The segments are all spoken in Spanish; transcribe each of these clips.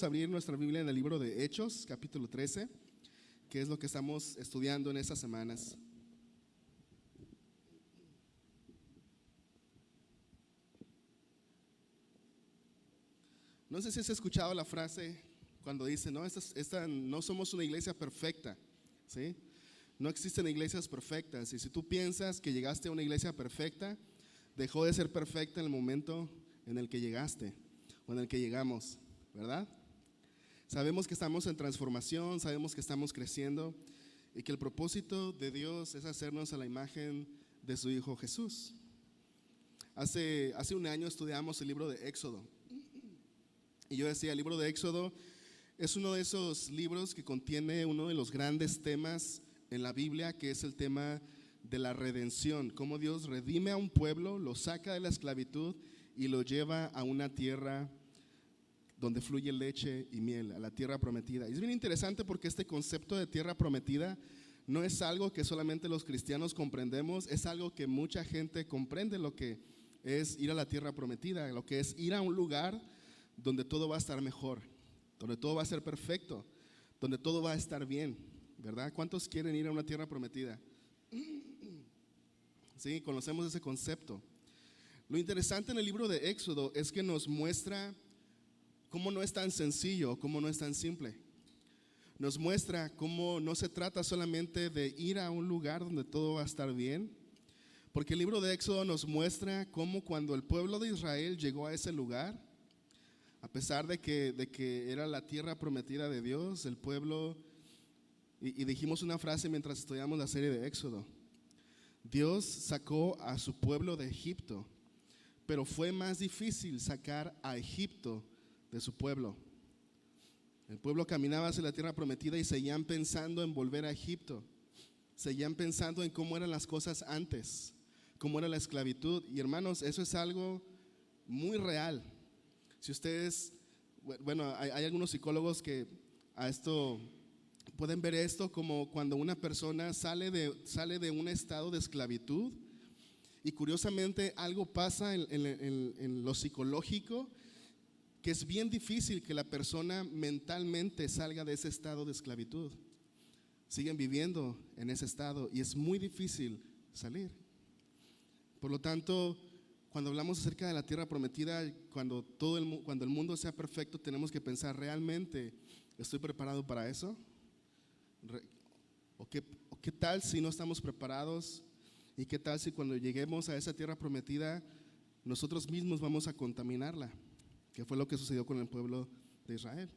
a abrir nuestra Biblia en el libro de Hechos, capítulo 13, que es lo que estamos estudiando en estas semanas. No sé si has escuchado la frase cuando dice, no, no somos una iglesia perfecta, ¿sí? No existen iglesias perfectas, y si tú piensas que llegaste a una iglesia perfecta, dejó de ser perfecta en el momento en el que llegaste o en el que llegamos, ¿verdad? Sabemos que estamos en transformación, sabemos que estamos creciendo y que el propósito de Dios es hacernos a la imagen de su Hijo Jesús. Hace un año estudiamos el libro de Éxodo y yo decía, el libro de Éxodo es uno de esos libros que contiene uno de los grandes temas en la Biblia, que es el tema de la redención, cómo Dios redime a un pueblo, lo saca de la esclavitud y lo lleva a una tierra donde fluye leche y miel, a la tierra prometida. Y es bien interesante porque este concepto de tierra prometida no es algo que solamente los cristianos comprendemos, es algo que mucha gente comprende, lo que es ir a la tierra prometida, lo que es ir a un lugar donde todo va a estar mejor, donde todo va a ser perfecto, donde todo va a estar bien, ¿verdad? ¿Cuántos quieren ir a una tierra prometida? Sí, conocemos ese concepto. Lo interesante en el libro de Éxodo es que nos muestra cómo no es tan sencillo, cómo no es tan simple. Nos muestra cómo no se trata solamente de ir a un lugar donde todo va a estar bien, porque el libro de Éxodo nos muestra cómo cuando el pueblo de Israel llegó a ese lugar, a pesar de que era la tierra prometida de Dios, el pueblo, y dijimos una frase mientras estudiamos la serie de Éxodo, Dios sacó a su pueblo de Egipto, pero fue más difícil sacar a Egipto de su pueblo. El pueblo caminaba hacia la tierra prometida y seguían pensando en volver a Egipto, seguían pensando en cómo eran las cosas antes, cómo era la esclavitud. Y hermanos, eso es algo muy real. Si ustedes, bueno, hay algunos psicólogos que a esto pueden ver esto como cuando una persona sale de un estado de esclavitud y curiosamente algo pasa en lo psicológico, que es bien difícil que la persona mentalmente salga de ese estado de esclavitud. Siguen viviendo en ese estado y es muy difícil salir. Por lo tanto, cuando hablamos acerca de la tierra prometida, cuando el mundo sea perfecto, tenemos que pensar, ¿realmente estoy preparado para eso? ¿O qué tal si no estamos preparados? ¿Y qué tal si cuando lleguemos a esa tierra prometida nosotros mismos vamos a contaminarla? Que fue lo que sucedió con el pueblo de Israel.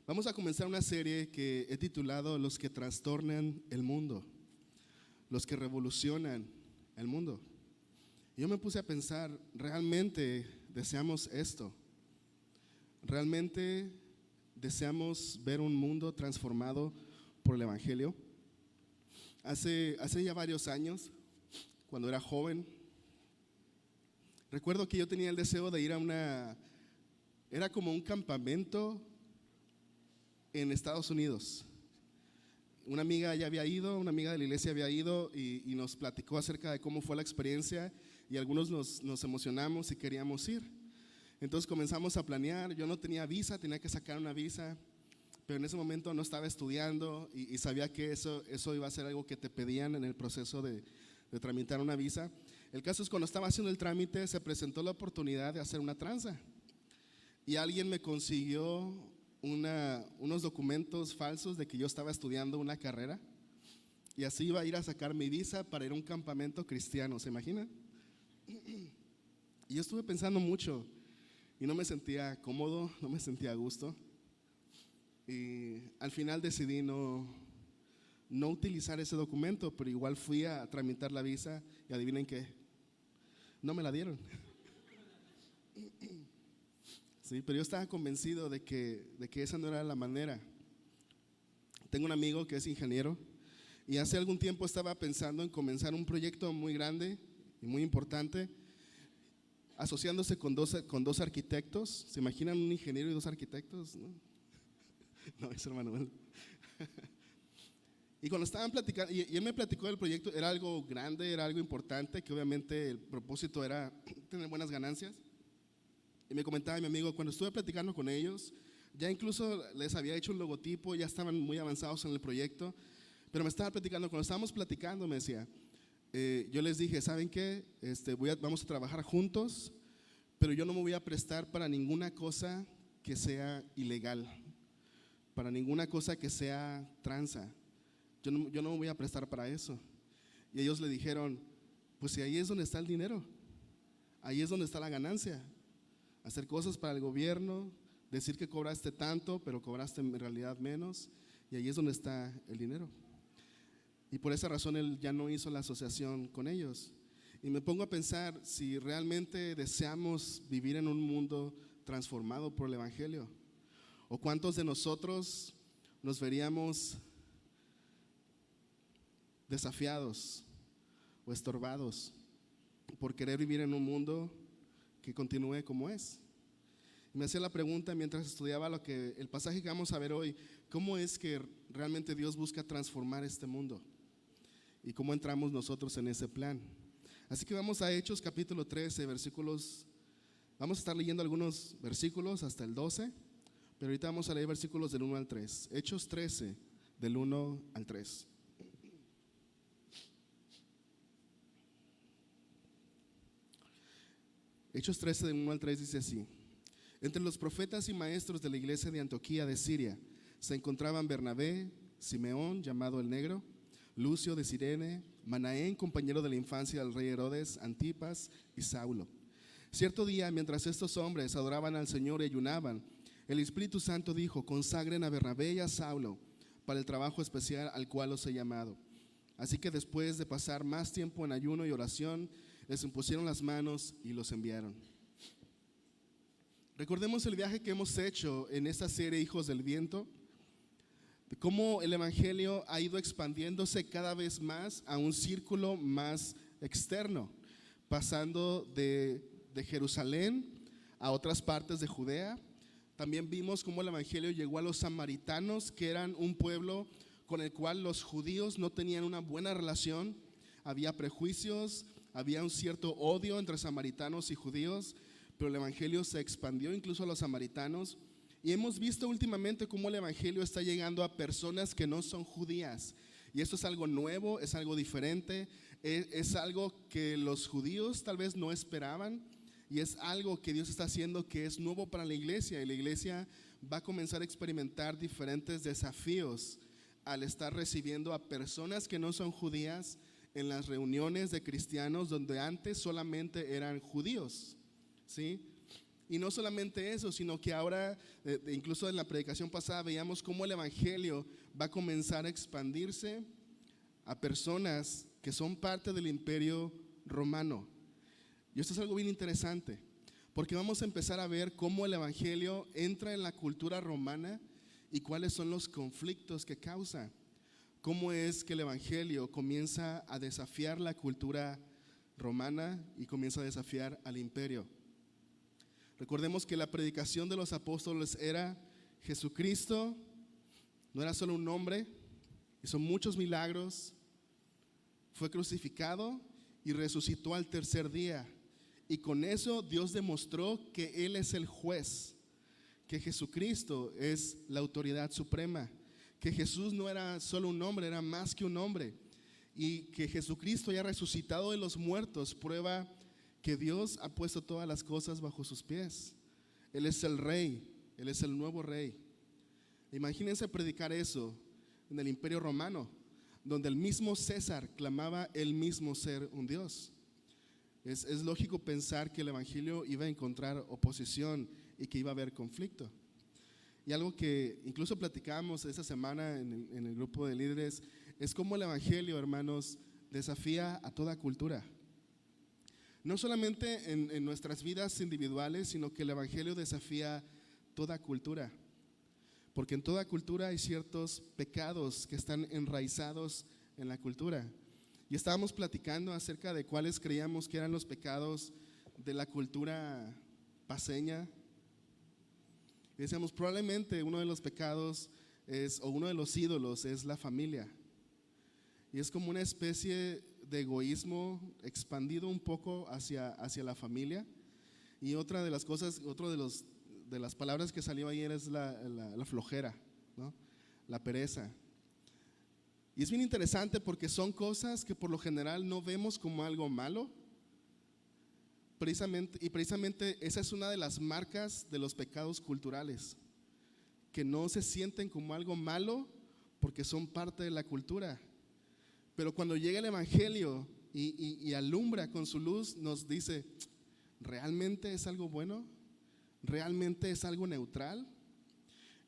Vamos a comenzar una serie que he titulado Los que trastornan el mundo, los que revolucionan el mundo. Y yo me puse a pensar, ¿realmente deseamos esto? ¿Realmente deseamos ver un mundo transformado por el Evangelio? Hace ya varios años, cuando era joven, recuerdo que yo tenía el deseo de ir era como un campamento en Estados Unidos. Una amiga ya había ido, una amiga de la iglesia había ido y nos platicó acerca de cómo fue la experiencia y algunos nos emocionamos y queríamos ir. Entonces comenzamos a planear, yo no tenía visa, tenía que sacar una visa, pero en ese momento no estaba estudiando y sabía que eso iba a ser algo que te pedían en el proceso de tramitar una visa. El caso es cuando estaba haciendo el trámite se presentó la oportunidad de hacer una tranza y alguien me consiguió unos documentos falsos de que yo estaba estudiando una carrera y así iba a ir a sacar mi visa para ir a un campamento cristiano, ¿se imaginan? Y yo estuve pensando mucho y no me sentía cómodo, no me sentía a gusto y al final decidí no utilizar ese documento, pero igual fui a tramitar la visa y adivinen qué, no me la dieron. Sí, pero yo estaba convencido de que esa no era la manera. Tengo un amigo que es ingeniero y hace algún tiempo estaba pensando en comenzar un proyecto muy grande y muy importante, asociándose con dos arquitectos. ¿Se imaginan un ingeniero y dos arquitectos? No, es hermano. Y cuando estaban platicando, y él me platicó del proyecto, era algo grande, era algo importante, que obviamente el propósito era tener buenas ganancias. Y me comentaba mi amigo, cuando estuve platicando con ellos, Ya incluso les había hecho un logotipo, ya estaban muy avanzados en el proyecto, pero me estaba platicando, cuando estábamos platicando me decía, yo les dije, ¿saben qué? Vamos a trabajar juntos, pero yo no me voy a prestar para ninguna cosa que sea ilegal, para ninguna cosa que sea tranza. Yo no me voy a prestar para eso. Y ellos le dijeron, pues si ahí es donde está el dinero, ahí es donde está la ganancia. Hacer cosas para el gobierno, decir que cobraste tanto, pero cobraste en realidad menos, y ahí es donde está el dinero. Y por esa razón él ya no hizo la asociación con ellos. Y me pongo a pensar si realmente deseamos vivir en un mundo transformado por el Evangelio, o cuántos de nosotros nos veríamos desafiados o estorbados por querer vivir en un mundo que continúe como es. Y me hacía la pregunta mientras estudiaba el pasaje que vamos a ver hoy, ¿cómo es que realmente Dios busca transformar este mundo? ¿Y cómo entramos nosotros en ese plan? Así que vamos a Hechos capítulo 13, versículos, vamos a estar leyendo algunos versículos hasta el 12, pero ahorita vamos a leer versículos del 1 al 3. Hechos 13, del 1 al 3. Hechos 13, del 1 al 3 dice así: entre los profetas y maestros de la iglesia de Antioquía de Siria se encontraban Bernabé, Simeón, llamado el Negro, Lucio de Cirene, Manaén, compañero de la infancia del rey Herodes, Antipas y Saulo. Cierto día, mientras estos hombres adoraban al Señor y ayunaban, el Espíritu Santo dijo: consagren a Bernabé y a Saulo para el trabajo especial al cual los he llamado. Así que después de pasar más tiempo en ayuno y oración, les impusieron las manos y los enviaron. Recordemos el viaje que hemos hecho en esta serie Hijos del Viento, de cómo el Evangelio ha ido expandiéndose cada vez más a un círculo más externo, pasando de Jerusalén a otras partes de Judea. También vimos cómo el Evangelio llegó a los samaritanos, que eran un pueblo con el cual los judíos no tenían una buena relación. Había prejuicios, había un cierto odio entre samaritanos y judíos, pero el Evangelio se expandió incluso a los samaritanos. Y hemos visto últimamente cómo el Evangelio está llegando a personas que no son judías. Y esto es algo nuevo, es algo diferente, es algo que los judíos tal vez no esperaban. Y es algo que Dios está haciendo que es nuevo para la iglesia. Y la iglesia va a comenzar a experimentar diferentes desafíos al estar recibiendo a personas que no son judías en las reuniones de cristianos donde antes solamente eran judíos, ¿sí? Y no solamente eso, sino que ahora, incluso en la predicación pasada, veíamos cómo el Evangelio va a comenzar a expandirse a personas que son parte del Imperio Romano. Y esto es algo bien interesante, porque vamos a empezar a ver cómo el Evangelio entra en la cultura romana y cuáles son los conflictos que causa. Cómo es que el Evangelio comienza a desafiar la cultura romana y comienza a desafiar al imperio. Recordemos que la predicación de los apóstoles era: Jesucristo no era solo un hombre, hizo muchos milagros, fue crucificado y resucitó al tercer día. Y con eso Dios demostró que Él es el juez, que Jesucristo es la autoridad suprema, que Jesús no era solo un hombre, era más que un hombre, y que Jesucristo ya resucitado de los muertos prueba que Dios ha puesto todas las cosas bajo sus pies. Él es el rey, Él es el nuevo rey. Imagínense predicar eso en el Imperio Romano, donde el mismo César clamaba él mismo ser un Dios. Es lógico pensar que el Evangelio iba a encontrar oposición y que iba a haber conflicto. Y algo que incluso platicamos esta semana en el grupo de líderes es cómo el Evangelio, hermanos, desafía a toda cultura. No solamente en nuestras vidas individuales, sino que el Evangelio desafía toda cultura. Porque en toda cultura hay ciertos pecados que están enraizados en la cultura. Y estábamos platicando acerca de cuáles creíamos que eran los pecados de la cultura paceña. Y decíamos, probablemente uno de los pecados o uno de los ídolos es la familia. Y es como una especie de egoísmo expandido un poco hacia la familia. Y otra de las cosas, otro de los de las palabras que salió ayer es la flojera, ¿no? La pereza. Y es bien interesante porque son cosas que por lo general no vemos como algo malo. Precisamente esa es una de las marcas de los pecados culturales, que no se sienten como algo malo porque son parte de la cultura. Pero cuando llega el Evangelio y alumbra con su luz, nos dice, ¿realmente es algo bueno? ¿Realmente es algo neutral?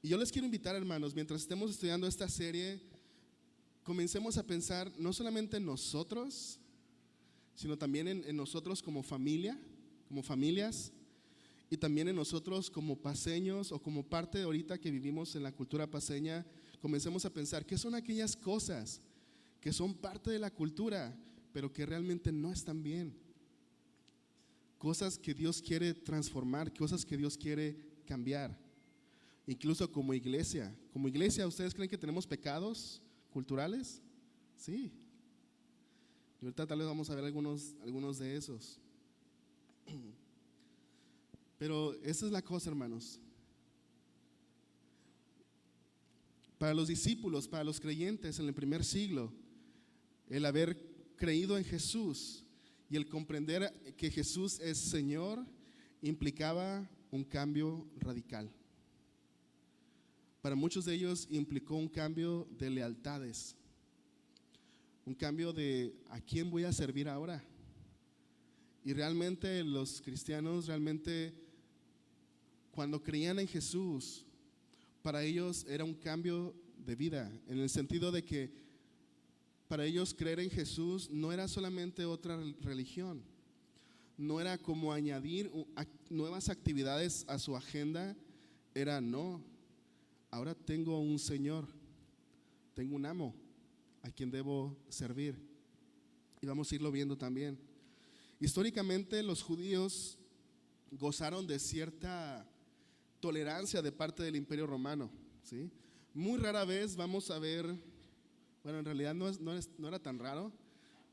Y yo les quiero invitar, hermanos, mientras estemos estudiando esta serie, comencemos a pensar no solamente en nosotros, sino también en nosotros como familia, como familias, y también en nosotros como paseños o como parte de ahorita que vivimos en la cultura paseña. Comencemos a pensar qué son aquellas cosas que son parte de la cultura, pero que realmente no están bien. Cosas que Dios quiere transformar, cosas que Dios quiere cambiar. Incluso como iglesia, ¿ustedes creen que tenemos pecados culturales? Sí. Y ahorita tal vez vamos a ver algunos de esos. Pero esa es la cosa, hermanos. Para los discípulos, para los creyentes en el primer siglo, el haber creído en Jesús y el comprender que Jesús es Señor implicaba un cambio radical. Para muchos de ellos implicó un cambio de lealtades, un cambio de ¿a quién voy a servir ahora? Y realmente los cristianos, cuando creían en Jesús, para ellos era un cambio de vida, en el sentido de que para ellos creer en Jesús no era solamente otra religión, no era como añadir nuevas actividades a su agenda, era no, ahora tengo un Señor, tengo un amo a quien debo servir. Y vamos a irlo viendo también. Históricamente los judíos gozaron de cierta tolerancia de parte del Imperio Romano, ¿sí? Muy rara vez vamos a ver, bueno, en realidad no era tan raro,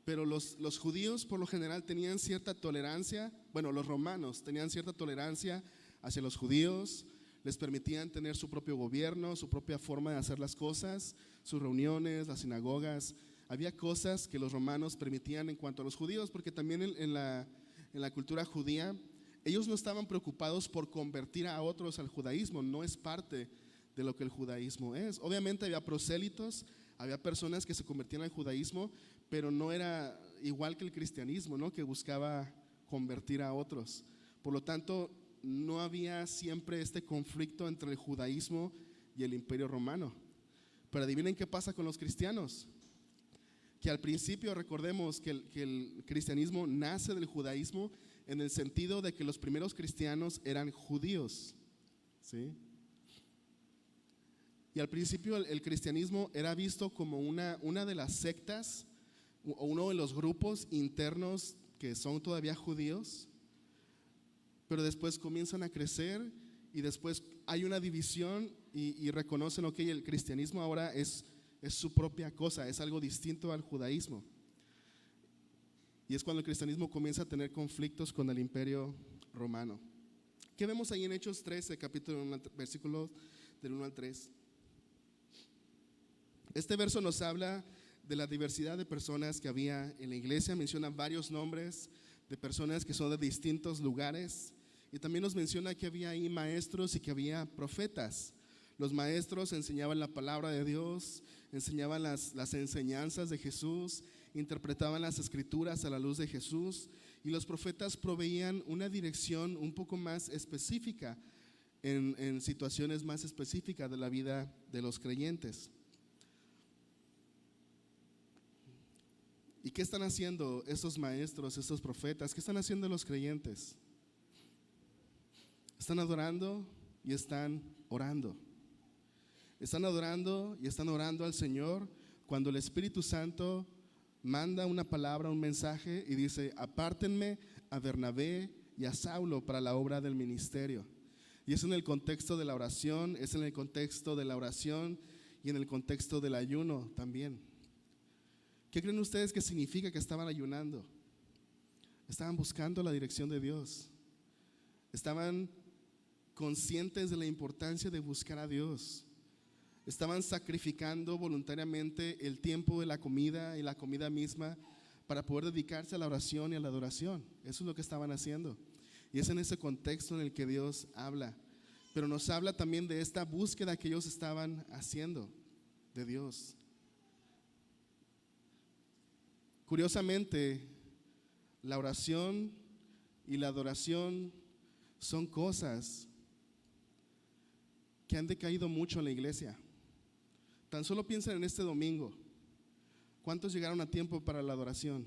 pero los judíos por lo general tenían cierta tolerancia, bueno, los romanos tenían cierta tolerancia hacia los judíos, les permitían tener su propio gobierno, su propia forma de hacer las cosas, sus reuniones, las sinagogas. Había cosas que los romanos permitían en cuanto a los judíos, porque también en la cultura judía, ellos no estaban preocupados por convertir a otros al judaísmo, no es parte de lo que el judaísmo es. Obviamente había prosélitos, había personas que se convertían al judaísmo, pero no era igual que el cristianismo, ¿no? Que buscaba convertir a otros. Por lo tanto, no había siempre este conflicto entre el judaísmo y el Imperio Romano. Pero adivinen qué pasa con los cristianos. Que al principio recordemos que el cristianismo nace del judaísmo en el sentido de que los primeros cristianos eran judíos, ¿sí? Y al principio el cristianismo era visto como una de las sectas o uno de los grupos internos que son todavía judíos, pero después comienzan a crecer y después hay una división y reconocen, ok, el cristianismo ahora es su propia cosa, es algo distinto al judaísmo. Y es cuando el cristianismo comienza a tener conflictos con el Imperio Romano. ¿Qué vemos ahí en Hechos 13, capítulo 1, versículos del 1 al 3? Este verso nos habla de la diversidad de personas que había en la iglesia. Menciona varios nombres de personas que son de distintos lugares. Y también nos menciona que había ahí maestros y que había profetas. Los maestros enseñaban la palabra de Dios, enseñaban las enseñanzas de Jesús, interpretaban las escrituras a la luz de Jesús, y los profetas proveían una dirección un poco más específica en situaciones más específicas de la vida de los creyentes. ¿Y qué están haciendo estos maestros, estos profetas? ¿Qué están haciendo los creyentes? Están adorando y están orando. Están adorando y están orando al Señor cuando el Espíritu Santo manda una palabra, un mensaje y dice: apártenme a Bernabé y a Saulo para la obra del ministerio. Y es en el contexto de la oración, es en el contexto de la oración y en el contexto del ayuno también. ¿Qué creen ustedes que significa que estaban ayunando? Estaban buscando la dirección de Dios. Estaban conscientes de la importancia de buscar a Dios. Estaban sacrificando voluntariamente el tiempo de la comida y la comida misma para poder dedicarse a la oración y a la adoración. Eso es lo que estaban haciendo. Y es en ese contexto en el que Dios habla. Pero nos habla también de esta búsqueda que ellos estaban haciendo de Dios. Curiosamente, la oración y la adoración son cosas que han decaído mucho en la iglesia. Tan solo piensen en este domingo. ¿Cuántos llegaron a tiempo para la adoración?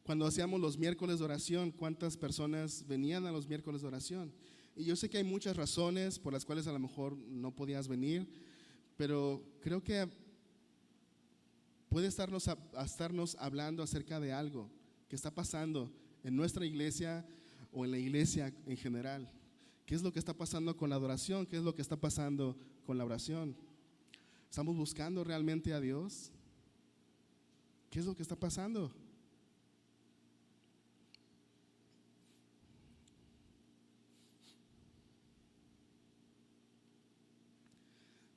Cuando hacíamos los miércoles de oración, ¿cuántas personas venían a los miércoles de oración? Y yo sé que hay muchas razones por las cuales a lo mejor no podías venir, pero creo que puede estarnos hablando acerca de algo que está pasando en nuestra iglesia o en la iglesia en general. ¿Qué es lo que está pasando con la adoración? ¿Qué es lo que está pasando con la oración? ¿Estamos buscando realmente a Dios? ¿Qué es lo que está pasando?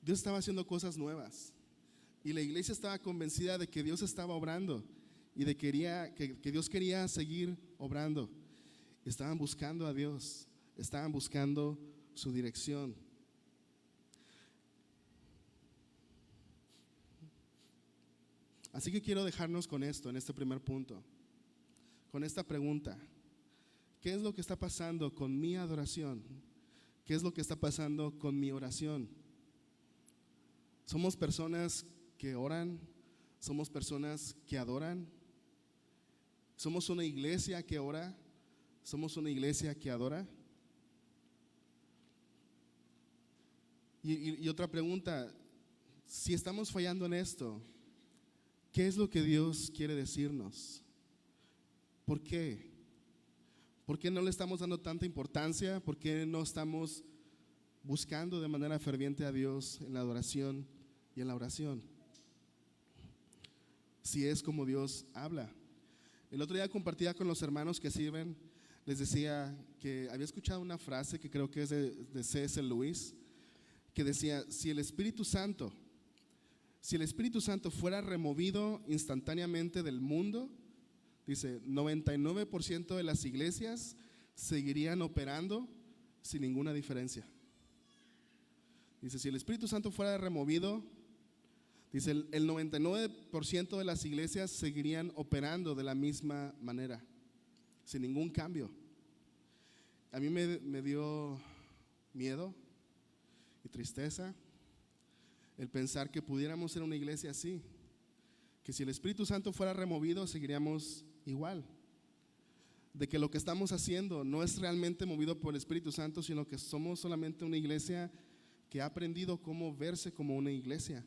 Dios estaba haciendo cosas nuevas y la iglesia estaba convencida de que Dios estaba obrando y de que Dios quería seguir obrando. Estaban buscando a Dios, estaban buscando su dirección. Así que quiero dejarnos con esto, en este primer punto, con esta pregunta: ¿qué es lo que está pasando con mi adoración? ¿Qué es lo que está pasando con mi oración? ¿Somos personas que oran? ¿Somos personas que adoran? ¿Somos una iglesia que ora? ¿Somos una iglesia que adora? Y otra pregunta: si estamos fallando en esto, ¿qué es lo que Dios quiere decirnos? ¿Por qué? ¿Por qué no le estamos dando tanta importancia? ¿Por qué no estamos buscando de manera ferviente a Dios en la adoración y en la oración? Si es como Dios habla. El otro día compartía con los hermanos que sirven, les decía que había escuchado una frase que creo que es de C.S. Lewis, que decía: si el Espíritu Santo fuera removido instantáneamente del mundo, dice, 99% de las iglesias seguirían operando sin ninguna diferencia. Dice, si el Espíritu Santo fuera removido, dice, el 99% de las iglesias seguirían operando de la misma manera, sin ningún cambio. A mí me dio miedo y tristeza el pensar que pudiéramos ser una iglesia así, que si el Espíritu Santo fuera removido seguiríamos igual, de que lo que estamos haciendo no es realmente movido por el Espíritu Santo, sino que somos solamente una iglesia que ha aprendido cómo verse como una iglesia,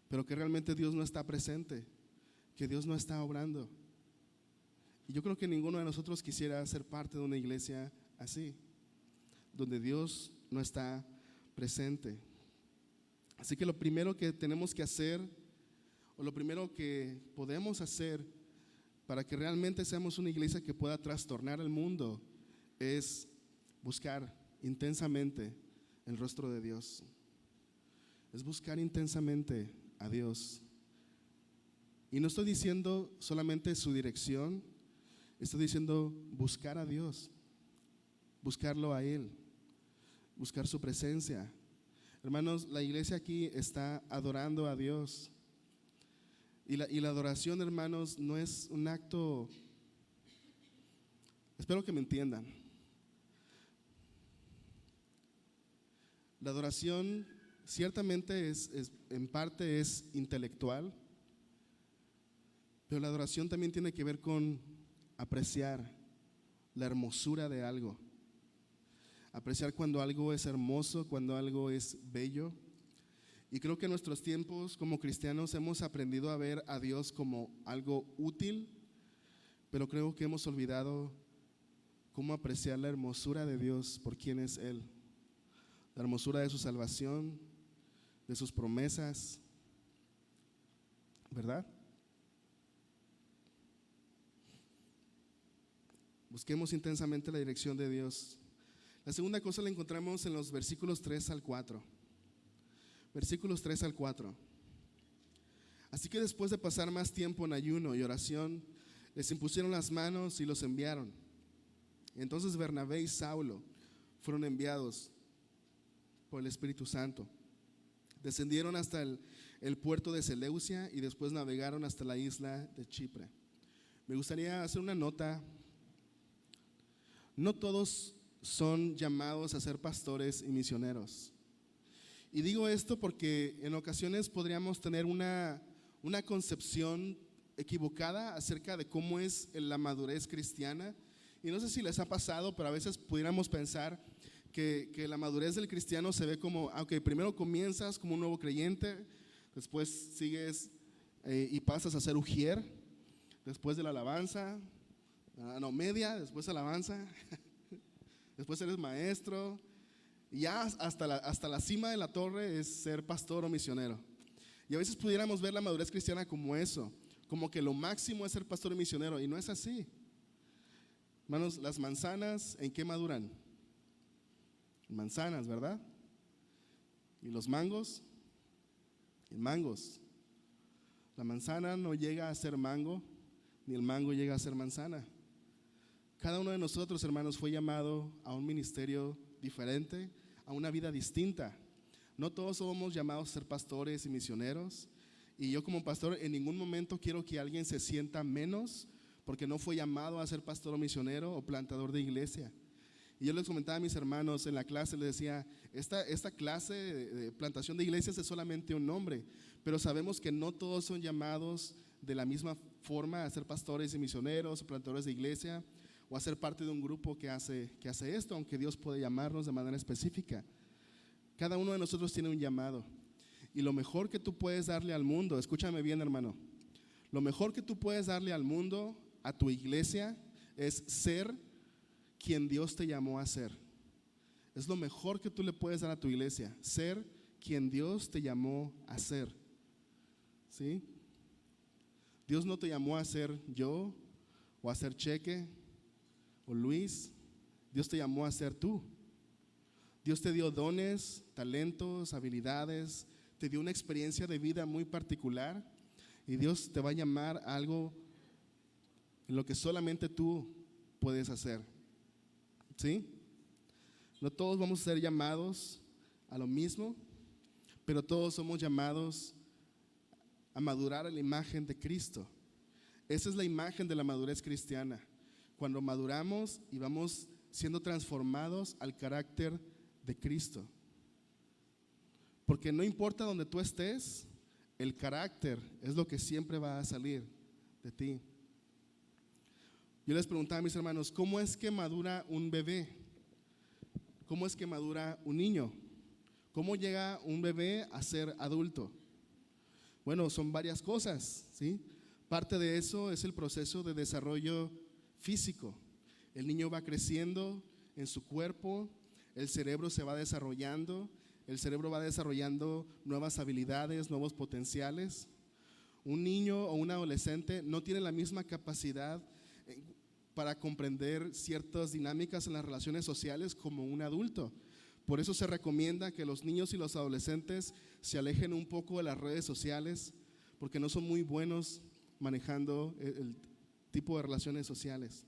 pero que realmente Dios no está presente, que Dios no está obrando. Y yo creo que ninguno de nosotros quisiera ser parte de una iglesia así, donde Dios no está presente. Así que lo primero que tenemos que hacer, o lo primero que podemos hacer para que realmente seamos una iglesia que pueda trastornar el mundo, es buscar intensamente el rostro de Dios. Es buscar intensamente a Dios. Y no estoy diciendo solamente su dirección, estoy diciendo buscar a Dios, buscarlo a Él, buscar su presencia. Hermanos, la iglesia aquí está adorando a Dios. Y la adoración, hermanos, no es un acto, espero que me entiendan. La adoración ciertamente en parte es intelectual, pero la adoración también tiene que ver con apreciar la hermosura de algo, apreciar cuando algo es hermoso, cuando algo es bello. Y creo que en nuestros tiempos como cristianos hemos aprendido a ver a Dios como algo útil, pero creo que hemos olvidado cómo apreciar la hermosura de Dios por quién es Él, la hermosura de su salvación, de sus promesas, ¿verdad? Busquemos intensamente la dirección de Dios. La segunda cosa la encontramos en los versículos 3 al 4. Versículos 3 al 4. Así que después de pasar más tiempo en ayuno y oración, les impusieron las manos y los enviaron. Entonces Bernabé y Saulo fueron enviados por el Espíritu Santo. Descendieron hasta el puerto de Seleucia y después navegaron hasta la isla de Chipre. Me gustaría hacer una nota. No todos son llamados a ser pastores y misioneros. Y digo esto porque en ocasiones podríamos tener una concepción equivocada acerca de cómo es la madurez cristiana. Y no sé si les ha pasado, pero a veces pudiéramos pensar que la madurez del cristiano se ve como, ok, primero comienzas como un nuevo creyente, después sigues y pasas a ser ujier, después de la alabanza, después alabanza, después eres maestro, y ya hasta la cima de la torre es ser pastor o misionero. Y a veces pudiéramos ver la madurez cristiana como eso, como que lo máximo es ser pastor y misionero, y no es así. Hermanos, las manzanas, ¿en qué maduran? Manzanas, ¿verdad? ¿Y los mangos? En mangos. La manzana no llega a ser mango, ni el mango llega a ser manzana. Cada uno de nosotros, hermanos, fue llamado a un ministerio diferente, a una vida distinta. No todos somos llamados a ser pastores y misioneros. Y yo como pastor en ningún momento quiero que alguien se sienta menos porque no fue llamado a ser pastor o misionero o plantador de iglesia. Y yo les comentaba a mis hermanos en la clase, les decía, esta clase de plantación de iglesias es solamente un nombre, pero sabemos que no todos son llamados de la misma forma a ser pastores y misioneros o plantadores de iglesia o a ser parte de un grupo que hace esto, aunque Dios puede llamarnos de manera específica. Cada uno de nosotros tiene un llamado. Y lo mejor que tú puedes darle al mundo, escúchame bien, hermano, lo mejor que tú puedes darle al mundo, a tu iglesia, es ser quien Dios te llamó a ser. Es lo mejor que tú le puedes dar a tu iglesia, ser quien Dios te llamó a ser. ¿Sí? Dios no te llamó a ser yo, o a ser Cheque, o Luis. Dios te llamó a ser tú. Dios te dio dones, talentos, habilidades, te dio una experiencia de vida muy particular, y Dios te va a llamar a algo en lo que solamente tú puedes hacer. ¿Sí? No todos vamos a ser llamados a lo mismo, pero todos somos llamados a madurar a la imagen de Cristo. Esa es la imagen de la madurez cristiana. Cuando maduramos y vamos siendo transformados al carácter de Cristo. Porque no importa donde tú estés, el carácter es lo que siempre va a salir de ti. Yo les preguntaba a mis hermanos, ¿cómo es que madura un bebé? ¿Cómo es que madura un niño? ¿Cómo llega un bebé a ser adulto? Bueno, son varias cosas, ¿sí? Parte de eso es el proceso de desarrollo físico. El niño va creciendo en su cuerpo, el cerebro se va desarrollando, el cerebro va desarrollando nuevas habilidades, nuevos potenciales. Un niño o un adolescente no tiene la misma capacidad para comprender ciertas dinámicas en las relaciones sociales como un adulto. Por eso se recomienda que los niños y los adolescentes se alejen un poco de las redes sociales, porque no son muy buenos manejando el tipo de relaciones sociales.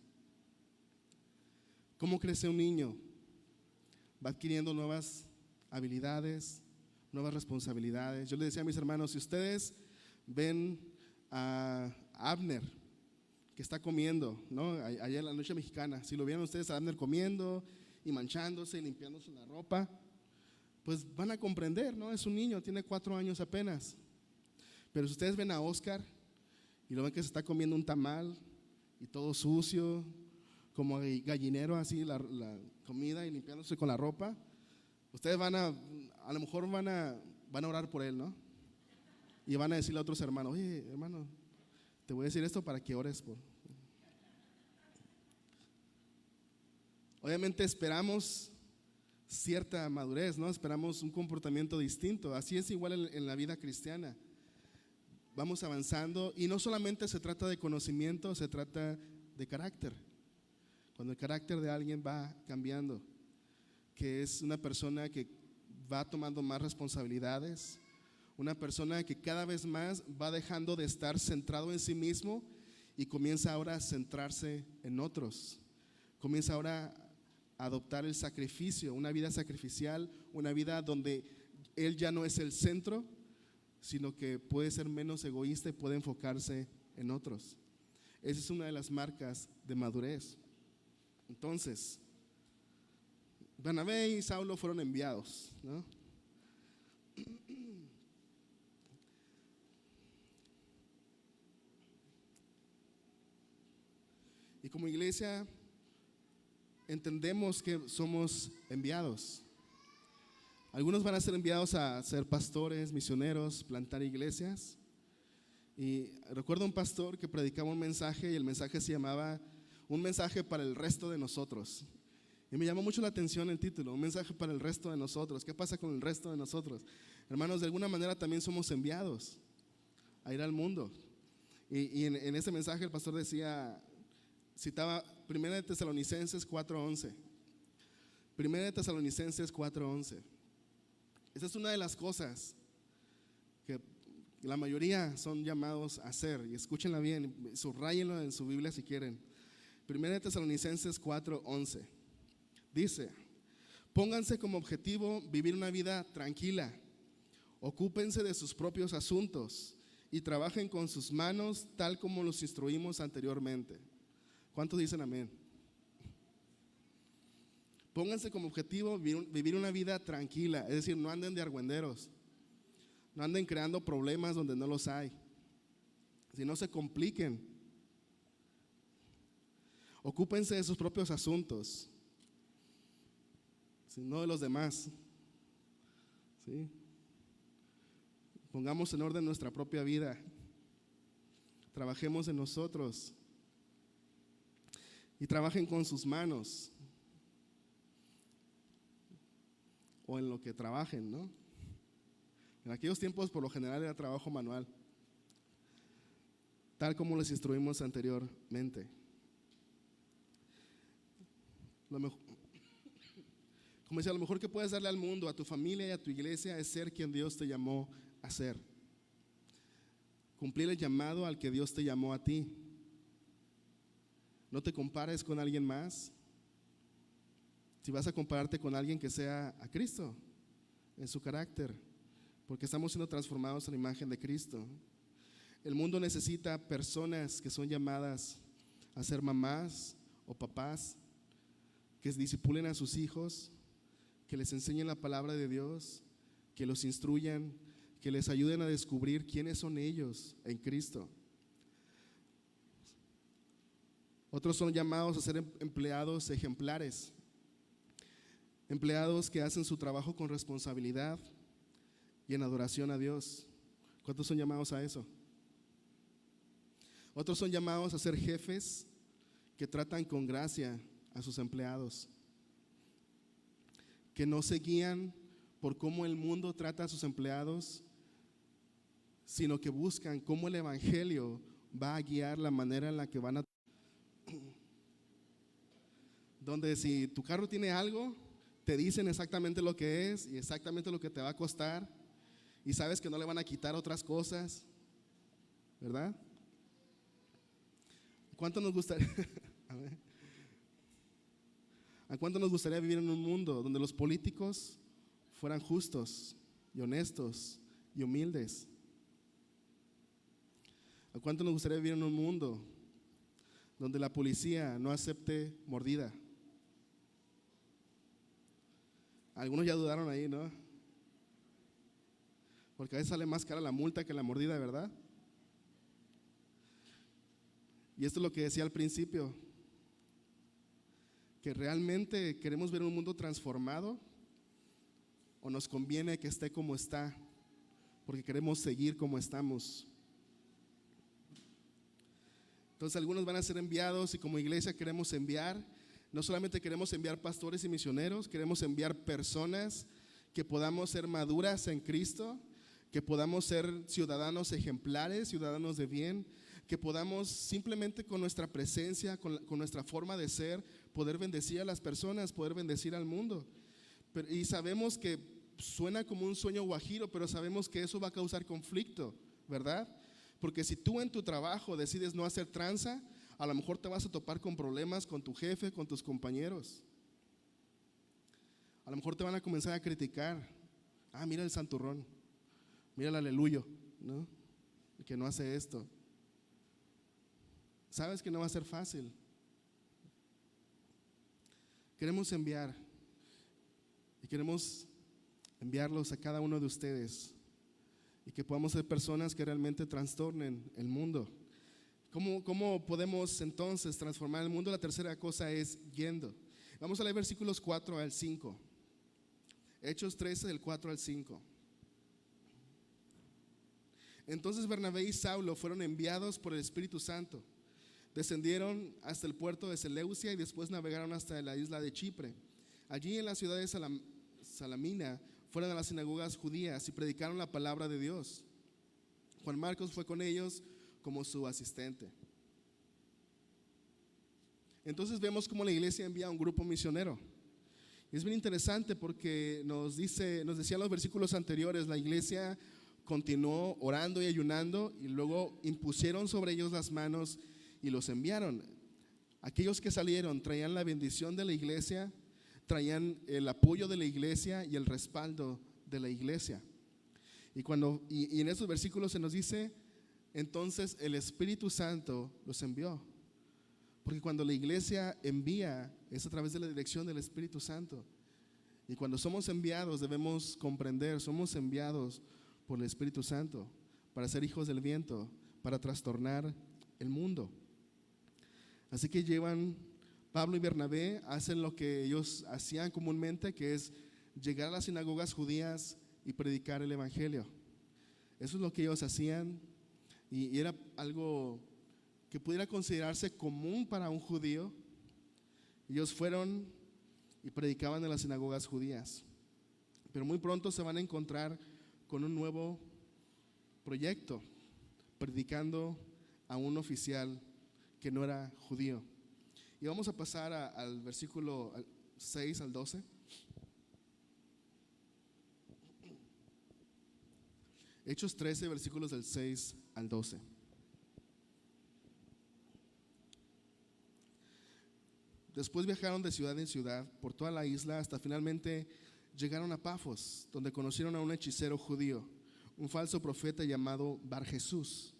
¿Cómo crece un niño? Va adquiriendo nuevas habilidades, nuevas responsabilidades. Yo le decía a mis hermanos, si ustedes ven a Abner, que está comiendo, ¿no? Allá en la noche mexicana, si lo vieron ustedes a Abner comiendo y manchándose y limpiándose la ropa, pues van a comprender, ¿no? Es un niño, tiene 4 años apenas. Pero si ustedes ven a Oscar y lo ven que se está comiendo un tamal y todo sucio, como gallinero así la comida y limpiándose con la ropa, ustedes a lo mejor van a orar por él, ¿no? Y van a decirle a otros hermanos, oye, hermano, te voy a decir esto para que ores por. Obviamente esperamos cierta madurez, ¿no? Esperamos un comportamiento distinto. Así es igual en la vida cristiana. Vamos avanzando y no solamente se trata de conocimiento, se trata de carácter. cuando el carácter de alguien va cambiando, que es una persona que va tomando más responsabilidades, una persona que cada vez más va dejando de estar centrado en sí mismo y comienza ahora a centrarse en otros, comienza ahora a adoptar el sacrificio, una vida sacrificial, una vida donde él ya no es el centro, sino que puede ser menos egoísta y puede enfocarse en otros. Esa es una de las marcas de madurez. Entonces, Bernabé y Saulo fueron enviados, ¿no? Y como iglesia entendemos que somos enviados. Algunos van a ser enviados a ser pastores, misioneros, plantar iglesias. Y recuerdo un pastor que predicaba un mensaje y el mensaje se llamaba Un mensaje para el resto de nosotros. Y me llamó mucho la atención el título, un mensaje para el resto de nosotros. ¿Qué pasa con el resto de nosotros? Hermanos, de alguna manera también somos enviados a ir al mundo. Y en ese mensaje el pastor citaba 1 Tesalonicenses 4:11. 1 Tesalonicenses 4:11. Esa es una de las cosas que la mayoría son llamados a hacer. Y escúchenla bien, subrayenlo en su Biblia si quieren. 1 Tesalonicenses 4:11. Dice: pónganse como objetivo vivir una vida tranquila, ocúpense de sus propios asuntos y trabajen con sus manos tal como los instruimos anteriormente. ¿Cuántos dicen amén? Pónganse como objetivo vivir una vida tranquila, es decir, no anden de argüenderos, no anden creando problemas donde no los hay, si no se compliquen. Ocúpense de sus propios asuntos, no de los demás, ¿sí? Pongamos en orden nuestra propia vida, trabajemos en nosotros y trabajen con sus manos o en lo que trabajen, ¿no? En aquellos tiempos por lo general era trabajo manual, tal como les instruimos anteriormente. Como decía, lo mejor que puedes darle al mundo, a tu familia y a tu iglesia es ser quien Dios te llamó a ser. Cumplir el llamado al que Dios te llamó a ti. No te compares con alguien más. Si vas a compararte con alguien, que sea a Cristo en su carácter, porque estamos siendo transformados a la imagen de Cristo. El mundo necesita personas que son llamadas a ser mamás o papás, que discipulen a sus hijos, que les enseñen la palabra de Dios, que los instruyan, que les ayuden a descubrir quiénes son ellos en Cristo. Otros son llamados a ser empleados ejemplares, empleados que hacen su trabajo con responsabilidad y en adoración a Dios. ¿Cuántos son llamados a eso? Otros son llamados a ser jefes que tratan con gracia a sus empleados, que no se guían por cómo el mundo trata a sus empleados, sino que buscan cómo el evangelio va a guiar la manera en la que van a, donde si tu carro tiene algo, te dicen exactamente lo que es y exactamente lo que te va a costar, y sabes que no le van a quitar otras cosas, ¿verdad? ¿Cuánto nos gustaría ¿A cuánto nos gustaría vivir en un mundo donde los políticos fueran justos y honestos y humildes? ¿A cuánto nos gustaría vivir en un mundo donde la policía no acepte mordida? Algunos ya dudaron ahí, ¿no? Porque a veces sale más cara la multa que la mordida, ¿verdad? Y esto es lo que decía al principio, que realmente queremos ver un mundo transformado o nos conviene que esté como está, porque queremos seguir como estamos. Entonces algunos van a ser enviados y como iglesia queremos enviar, no solamente queremos enviar pastores y misioneros, queremos enviar personas que podamos ser maduras en Cristo, que podamos ser ciudadanos ejemplares, ciudadanos de bien, que podamos simplemente con nuestra presencia, con nuestra forma de ser, poder bendecir a las personas, poder bendecir al mundo. Y sabemos que suena como un sueño guajiro, pero sabemos que eso va a causar conflicto, ¿verdad? Porque si tú en tu trabajo decides no hacer tranza, a lo mejor te vas a topar con problemas con tu jefe, con tus compañeros. A lo mejor te van a comenzar a criticar. Mira el santurrón, mira el aleluyo, ¿no? Que no hace esto. Sabes que no va a ser fácil. Queremos enviar y queremos enviarlos a cada uno de ustedes y que podamos ser personas que realmente trastornen el mundo. ¿Cómo podemos entonces transformar el mundo? La tercera cosa es yendo. Vamos a leer versículos 4 al 5. Hechos 13, del 4 al 5. Entonces Bernabé y Saulo fueron enviados por el Espíritu Santo. Descendieron hasta el puerto de Seleucia y después navegaron hasta la isla de Chipre. Allí en la ciudad de Salamina fueron a las sinagogas judías y predicaron la palabra de Dios. Juan Marcos fue con ellos como su asistente. Entonces vemos cómo la iglesia envía a un grupo misionero. Y es bien interesante porque nos decían los versículos anteriores, la iglesia continuó orando y ayunando y luego impusieron sobre ellos las manos y los enviaron. Aquellos que salieron traían la bendición de la iglesia, traían el apoyo de la iglesia y el respaldo de la iglesia. Y en esos versículos se nos dice, entonces el Espíritu Santo los envió. Porque cuando la iglesia envía, es a través de la dirección del Espíritu Santo. Y cuando somos enviados debemos comprender, somos enviados por el Espíritu Santo para ser hijos del viento, para trastornar el mundo. Así que Pablo y Bernabé hacen lo que ellos hacían comúnmente, que es llegar a las sinagogas judías y predicar el evangelio. Eso es lo que ellos hacían y era algo que pudiera considerarse común para un judío. Ellos fueron y predicaban en las sinagogas judías, pero muy pronto se van a encontrar con un nuevo proyecto, predicando a un oficial que no era judío. Y vamos a pasar al versículo 6 al 12. Hechos 13, versículos del 6 al 12. Después viajaron de ciudad en ciudad por toda la isla hasta finalmente llegaron a Pafos, donde conocieron a un hechicero judío, un falso profeta llamado Bar Jesús.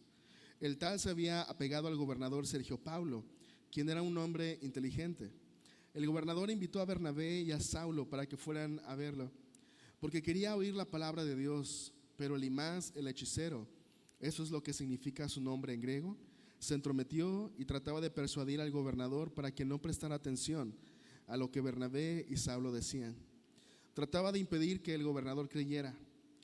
El tal se había apegado al gobernador Sergio Paulo, quien era un hombre inteligente. El gobernador invitó a Bernabé y a Saulo para que fueran a verlo, porque quería oír la palabra de Dios. Pero Elimás, el hechicero, eso es lo que significa su nombre en griego, se entrometió y trataba de persuadir al gobernador para que no prestara atención a lo que Bernabé y Saulo decían. Trataba de impedir que el gobernador creyera.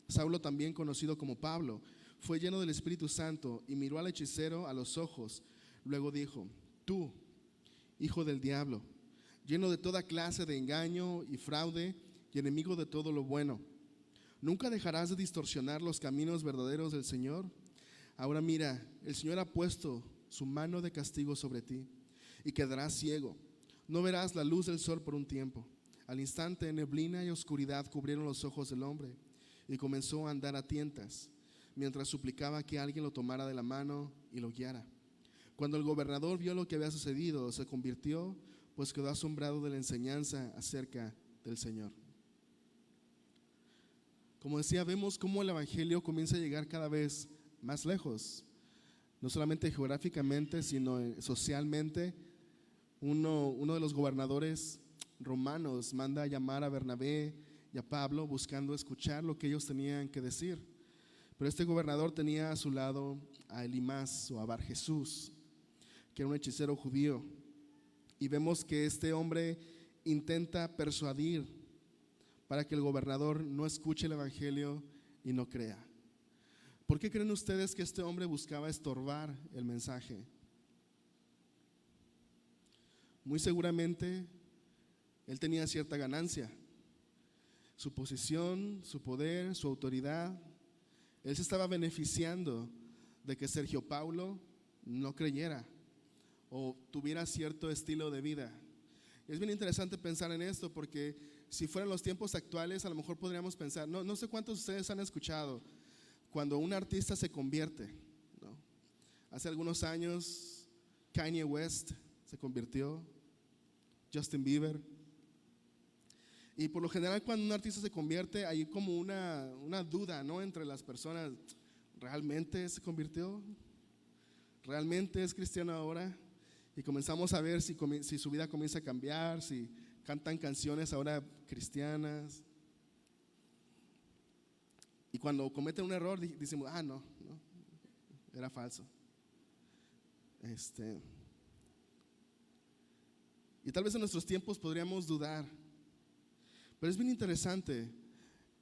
Saulo, también conocido como Pablo, fue lleno del Espíritu Santo y miró al hechicero a los ojos. Luego dijo: tú, hijo del diablo, lleno de toda clase de engaño y fraude y enemigo de todo lo bueno, ¿nunca dejarás de distorsionar los caminos verdaderos del Señor? Ahora mira, el Señor ha puesto su mano de castigo sobre ti y quedarás ciego. No verás la luz del sol por un tiempo. Al instante, neblina y oscuridad cubrieron los ojos del hombre y comenzó a andar a tientas, mientras suplicaba que alguien lo tomara de la mano y lo guiara. Cuando el gobernador vio lo que había sucedido, se convirtió, pues quedó asombrado de la enseñanza acerca del Señor. Como decía, vemos cómo el evangelio comienza a llegar cada vez más lejos, no solamente geográficamente, sino socialmente. Uno de los gobernadores romanos manda a llamar a Bernabé y a Pablo buscando escuchar lo que ellos tenían que decir. Pero este gobernador tenía a su lado a Elimás o a Bar Jesús, que era un hechicero judío. Y vemos que este hombre intenta persuadir para que el gobernador no escuche el evangelio y no crea. ¿Por qué creen ustedes que este hombre buscaba estorbar el mensaje? Muy seguramente él tenía cierta ganancia, su posición, su poder, su autoridad. Él se estaba beneficiando de que Sergio Paulo no creyera o tuviera cierto estilo de vida. Es bien interesante pensar en esto porque si fueran los tiempos actuales, a lo mejor podríamos pensar, no sé cuántos de ustedes han escuchado cuando un artista se convierte, ¿no? Hace algunos años Kanye West se convirtió, Justin Bieber. Y por lo general cuando un artista se convierte hay como una duda, ¿no? Entre las personas, ¿realmente se convirtió? ¿Realmente es cristiano ahora? Y comenzamos a ver si su vida comienza a cambiar, si cantan canciones ahora cristianas. Y cuando cometen un error decimos, no, era falso. Y tal vez en nuestros tiempos podríamos dudar. Pero es bien interesante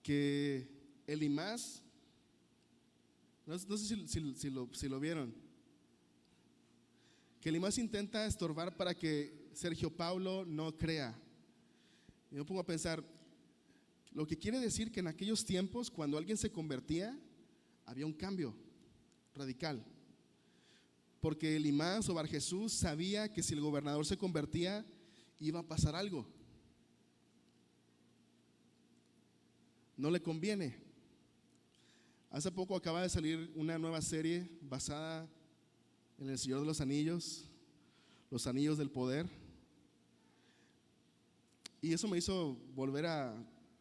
que Elías, no sé si lo vieron, que Elías intenta estorbar para que Sergio Paulo no crea. Y me pongo a pensar, lo que quiere decir que en aquellos tiempos, cuando alguien se convertía, había un cambio radical. Porque Elías o Bar Jesús sabía que si el gobernador se convertía, iba a pasar algo. No le conviene. Hace poco acaba de salir una nueva serie basada en El Señor de los Anillos, Los Anillos del Poder. Y eso me hizo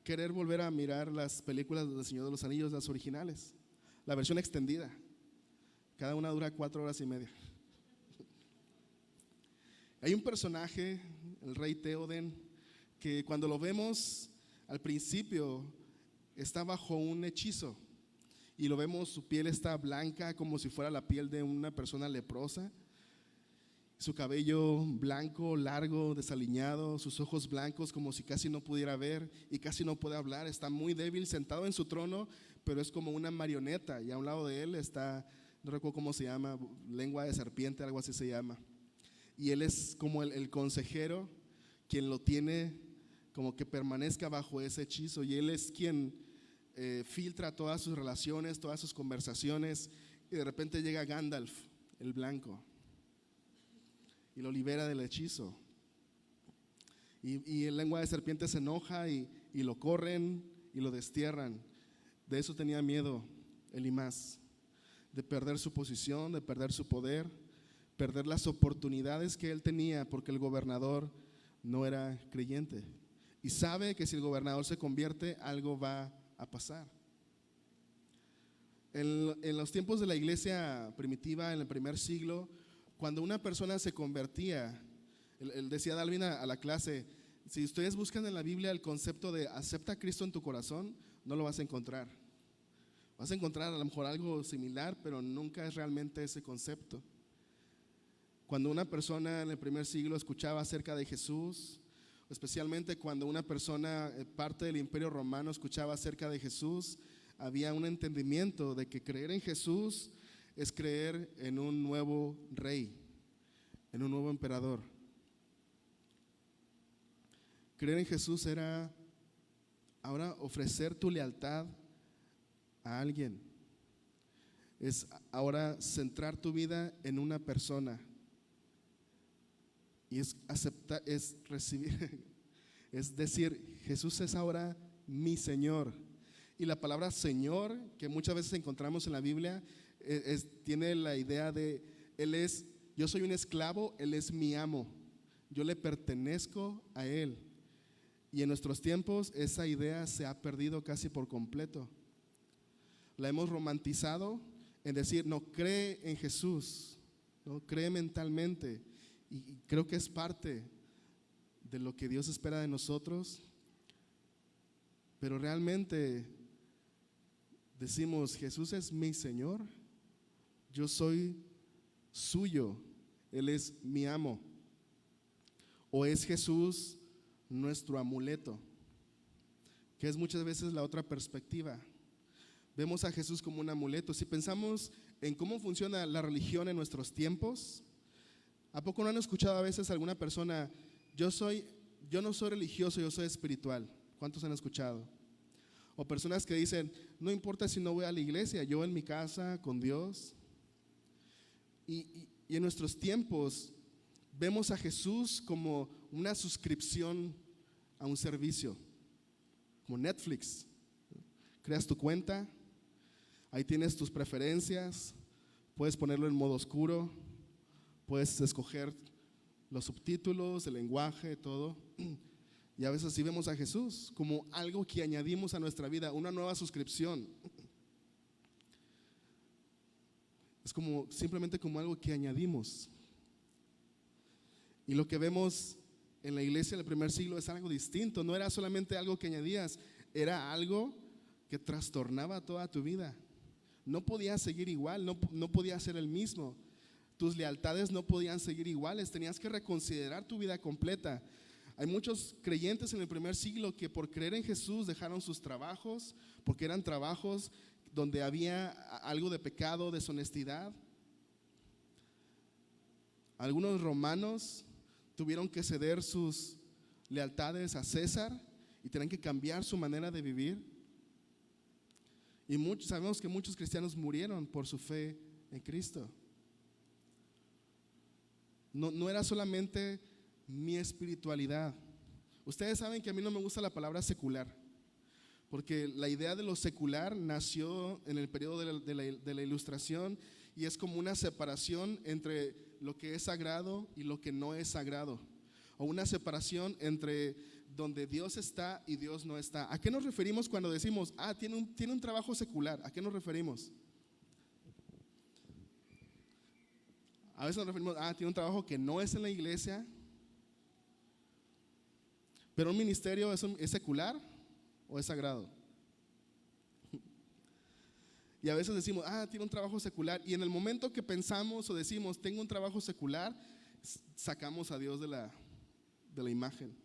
querer volver a mirar las películas del Señor de los Anillos, las originales, la versión extendida. Cada una dura 4 horas y media. Hay un personaje, el rey Théoden, que cuando lo vemos al principio está bajo un hechizo. Y lo vemos, su piel está blanca como si fuera la piel de una persona leprosa. Su cabello blanco, largo, desaliñado, sus ojos blancos como si casi no pudiera ver y casi no puede hablar. Está muy débil, sentado en su trono, pero es como una marioneta. Y a un lado de él está, no recuerdo cómo se llama, lengua de serpiente, algo así se llama. Y él es como el consejero, quien lo tiene como que permanezca bajo ese hechizo. Y él es quien filtra todas sus relaciones, todas sus conversaciones. Y de repente llega Gandalf, el blanco, y lo libera del hechizo. Y el lengua de serpiente se enoja y lo corren y lo destierran. De eso tenía miedo Elías, de perder su posición, de perder su poder, perder las oportunidades que él tenía porque el gobernador no era creyente. Y sabe que si el gobernador se convierte, algo va a pasar. En los tiempos de la iglesia primitiva, en el primer siglo, cuando una persona se convertía, él decía Dalvin a la clase, si ustedes buscan en la Biblia el concepto de acepta a Cristo en tu corazón, no lo vas a encontrar. Vas a encontrar a lo mejor algo similar, pero nunca es realmente ese concepto. Cuando una persona en el primer siglo escuchaba acerca de Jesús, especialmente cuando una persona, parte del Imperio Romano, escuchaba acerca de Jesús, había un entendimiento de que creer en Jesús es creer en un nuevo rey, en un nuevo emperador. Creer en Jesús era ahora ofrecer tu lealtad a alguien. Es ahora centrar tu vida en una persona. Y es aceptar, es recibir, es decir, Jesús es ahora mi Señor. Y la palabra Señor, que muchas veces encontramos en la Biblia, tiene la idea de, yo soy un esclavo, Él es mi amo, yo le pertenezco a Él. Y en nuestros tiempos esa idea se ha perdido casi por completo. La hemos romantizado en decir, no, cree en Jesús, no, cree mentalmente. Y creo que es parte de lo que Dios espera de nosotros. Pero realmente decimos, Jesús es mi Señor, yo soy suyo, Él es mi amo. O es Jesús nuestro amuleto, que es muchas veces la otra perspectiva. Vemos a Jesús como un amuleto. Si pensamos en cómo funciona la religión en nuestros tiempos, ¿a poco no han escuchado a veces a alguna persona, yo no soy religioso, yo soy espiritual? ¿Cuántos han escuchado? O personas que dicen, no importa si no voy a la iglesia, yo en mi casa con Dios. Y en nuestros tiempos vemos a Jesús como una suscripción a un servicio, como Netflix. Creas tu cuenta, ahí tienes tus preferencias, puedes ponerlo en modo oscuro, puedes escoger los subtítulos, el lenguaje, todo. Y a veces así vemos a Jesús como algo que añadimos a nuestra vida, una nueva suscripción. Es como simplemente como algo que añadimos. Y lo que vemos en la iglesia del primer siglo es algo distinto. No era solamente algo que añadías, era algo que trastornaba toda tu vida. No podías seguir igual, no podías ser el mismo. Tus lealtades no podían seguir iguales, tenías que reconsiderar tu vida completa. Hay muchos creyentes en el primer siglo que por creer en Jesús dejaron sus trabajos, porque eran trabajos donde había algo de pecado, deshonestidad. Algunos romanos tuvieron que ceder sus lealtades a César y tenían que cambiar su manera de vivir. Y sabemos que muchos cristianos murieron por su fe en Cristo. No era solamente mi espiritualidad. Ustedes saben que a mí no me gusta la palabra secular, porque la idea de lo secular nació en el periodo de la Ilustración, y es como una separación entre lo que es sagrado y lo que no es sagrado, o una separación entre donde Dios está y Dios no está. ¿A qué nos referimos cuando decimos, tiene un trabajo secular? ¿A qué nos referimos? A veces nos referimos, tiene un trabajo que no es en la iglesia. Pero un ministerio ¿es secular o es sagrado? Y a veces decimos, tiene un trabajo secular. Y en el momento que pensamos o decimos, tengo un trabajo secular, sacamos a Dios de la imagen.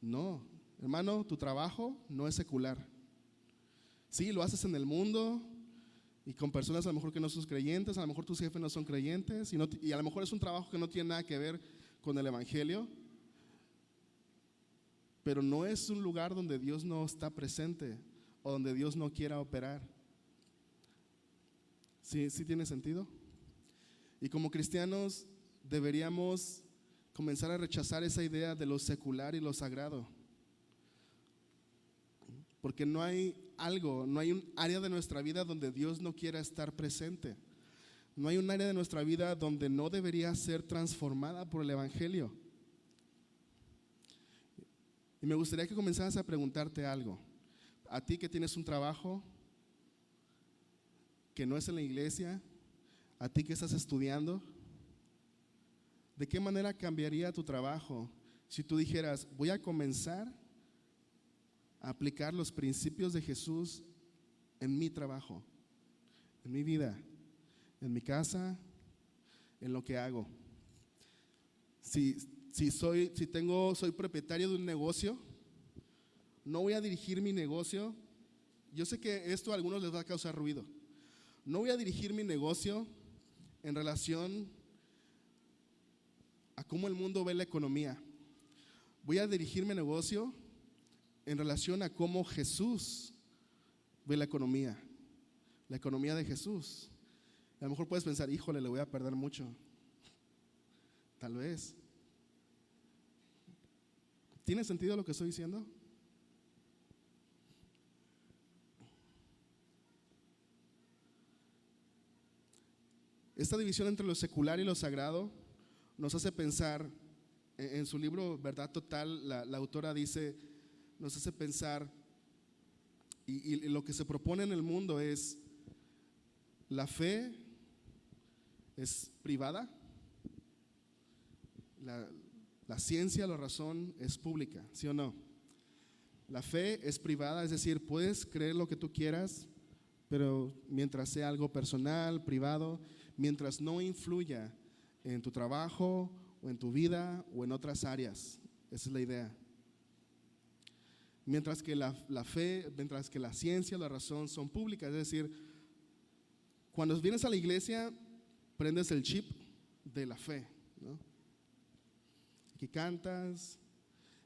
No, hermano, tu trabajo no es secular. Sí, lo haces en el mundo y con personas a lo mejor que no son creyentes, a lo mejor tus jefes no son creyentes, y a lo mejor es un trabajo que no tiene nada que ver con el evangelio. Pero no es un lugar donde Dios no está presente o donde Dios no quiera operar. ¿Sí tiene sentido? Y como cristianos deberíamos comenzar a rechazar esa idea de lo secular y lo sagrado. Porque no hay un área de nuestra vida donde Dios no quiera estar presente. No hay un área de nuestra vida donde no debería ser transformada por el evangelio. Y me gustaría que comenzaras a preguntarte algo. A ti que tienes un trabajo que no es en la iglesia, a ti que estás estudiando, ¿de qué manera cambiaría tu trabajo si tú dijeras, voy a comenzar a aplicar los principios de Jesús en mi trabajo, en mi vida, en mi casa, en lo que hago? Soy propietario de un negocio, no voy a dirigir mi negocio. Yo sé que esto a algunos les va a causar ruido. No voy a dirigir mi negocio en relación a cómo el mundo ve la economía. Voy a dirigir mi negocio en relación a cómo Jesús ve la economía de Jesús. A lo mejor puedes pensar, híjole, le voy a perder mucho. Tal vez. ¿Tiene sentido lo que estoy diciendo? Esta división entre lo secular y lo sagrado nos hace pensar, en su libro Verdad Total, la autora dice, nos hace pensar, y lo que se propone en el mundo es, la fe es privada, la ciencia, la razón es pública, ¿sí o no? La fe es privada, es decir, puedes creer lo que tú quieras, pero mientras sea algo personal, privado, mientras no influya en tu trabajo o en tu vida o en otras áreas. Esa es la idea. Mientras que la fe, mientras que la ciencia, la razón son públicas, es decir, cuando vienes a la iglesia, prendes el chip de la fe, ¿no? Aquí cantas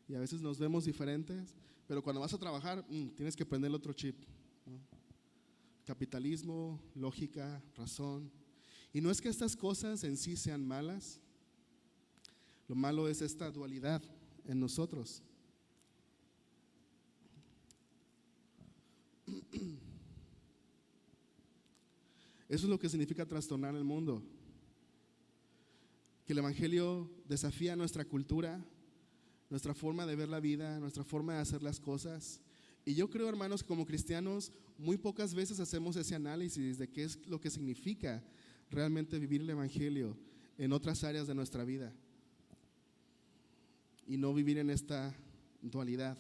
y a veces nos vemos diferentes, pero cuando vas a trabajar, tienes que prender el otro chip, ¿no? Capitalismo, lógica, razón. Y no es que estas cosas en sí sean malas. Lo malo es esta dualidad en nosotros. Eso es lo que significa trastornar el mundo. Que el evangelio desafía nuestra cultura, nuestra forma de ver la vida, nuestra forma de hacer las cosas. Y yo creo, hermanos, que como cristianos muy pocas veces hacemos ese análisis de qué es lo que significa realmente vivir el evangelio en otras áreas de nuestra vida y no vivir en esta dualidad.